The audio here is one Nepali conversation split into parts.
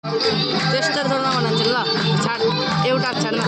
टेस्टर जोड्न भन्नुहुन्छ ल छाड एउटा छाड्न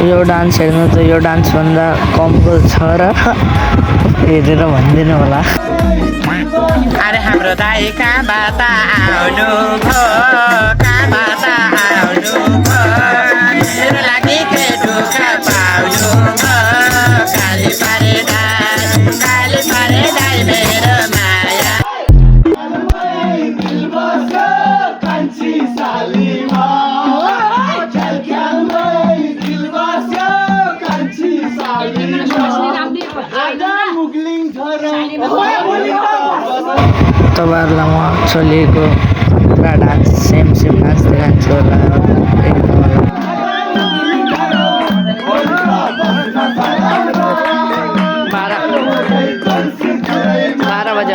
यो डान्स हेर्नु त यो डान्स भन्दा कमको छ र हेरेर भन्दिनु होला अरे हाम्रो दाइ कहाँबाट आउनु भो कहाँबाट आउनु भो मेरो लागि दुःख पाउनु भो काली पारे दाइ मेरो माया तपाईँहरूलाई म चलिएको पुरा डान्स सेम डान्स देखान्छु होला बाह्र बजे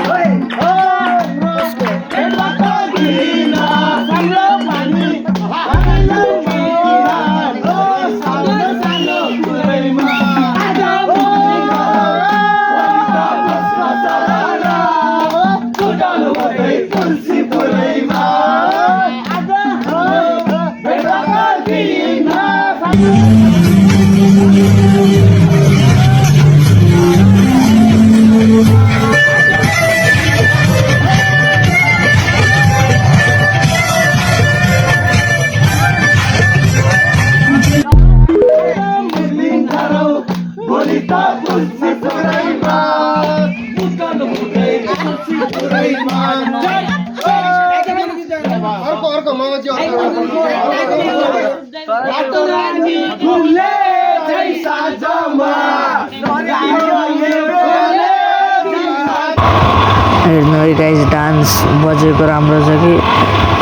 हेर्नु है गाइस डान्स बजेको राम्रो छ कि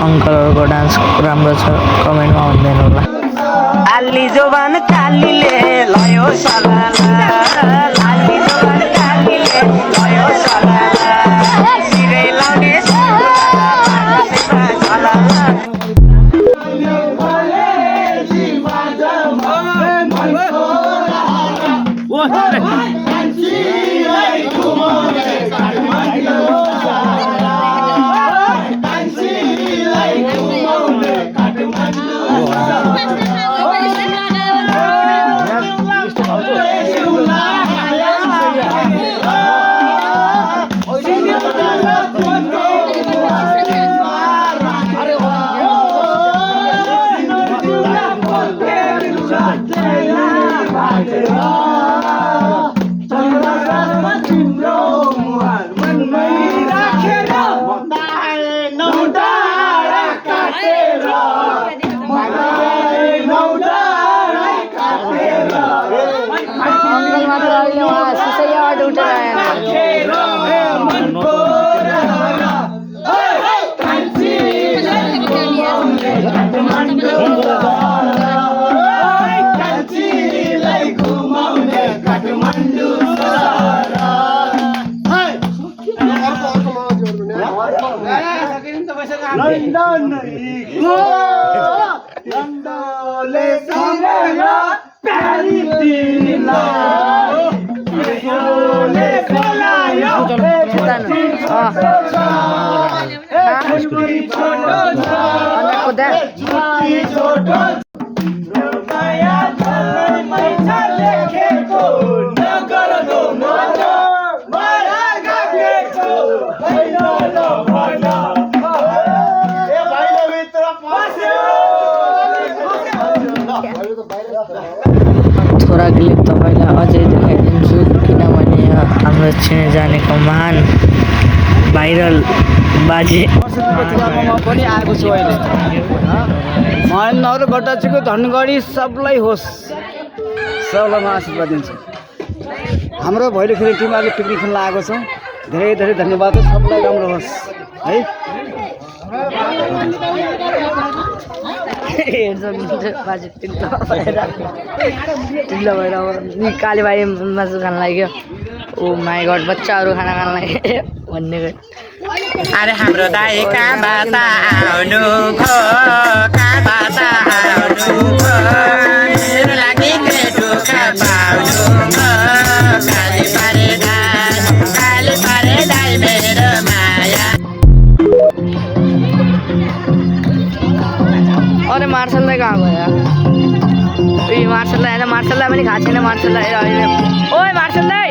अङ्कलहरूको डान्स राम्रो छ कमेन्टमा भन्दैन होला आली जोबान कालीले लयो सलाला आली जोबान कालीले लयो सलाला सिरै लाउने अघिल्लो तपाईँलाई अझै देखाइदिन्छु किनभने यहाँ हाम्रो छिने जानेको महान भाइरल बाजे म पनि आएको छु अहिले महेन्द्र भट्टाचार्यको धनगढी सबलाई होस् सबलाई म आशीर्वाद दिन्छु हाम्रो भैलो खेल्ने टिम अहिले पिकनिक खेल्न आएको छौँ धेरै धेरै धन्यवाद सबलाई राम्रो होस् है बाजे ढिलो भएर काले भाइ मासु खान लाग्यो ओ माई गड बच्चाहरू खाना खान लाग्यो भन्ने अरे हाम्रो दाइ कहाँबाट आउनु भो कहाँबाट आउनु भो मेरो लागि केटु पाउनु भो काली पारे दाइ मेरो माया अरे मार्सल दाई कहाँ गयो ए मार्सल दाई होइन मार्सल दाई पनि खाएको छैन मार्सल दाई अहिले ओए मार्सल दाई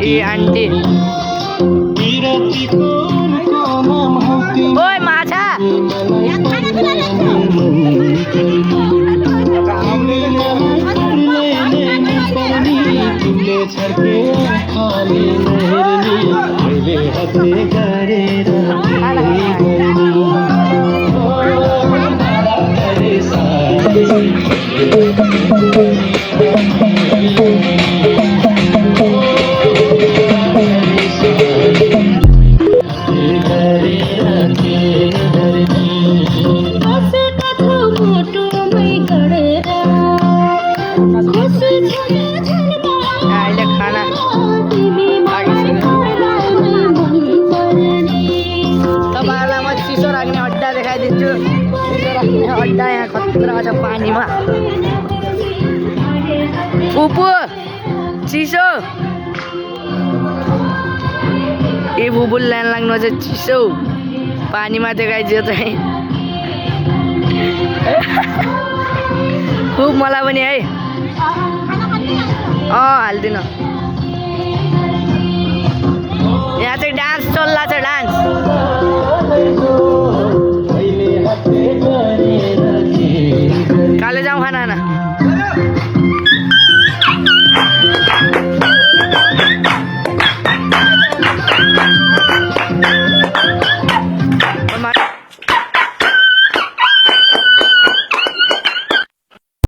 ए आन्टी ओए माछा अहिले खाना तपाईँहरूलाई म चिसो राख्ने अड्डा देखाइदिन्छु चिसो राख्ने अड्डा यहाँ खतरा छ पानीमा फुपू चिसो ए फुपू ल्यान लाग्नु चाहिँ चिसो पानीमा देखाइदियो चाहिँ खुब मलाई पनि है हालिदिनु यहाँ चाहिँ डान्स चल्ला छ डान्स काले जाउँ खाना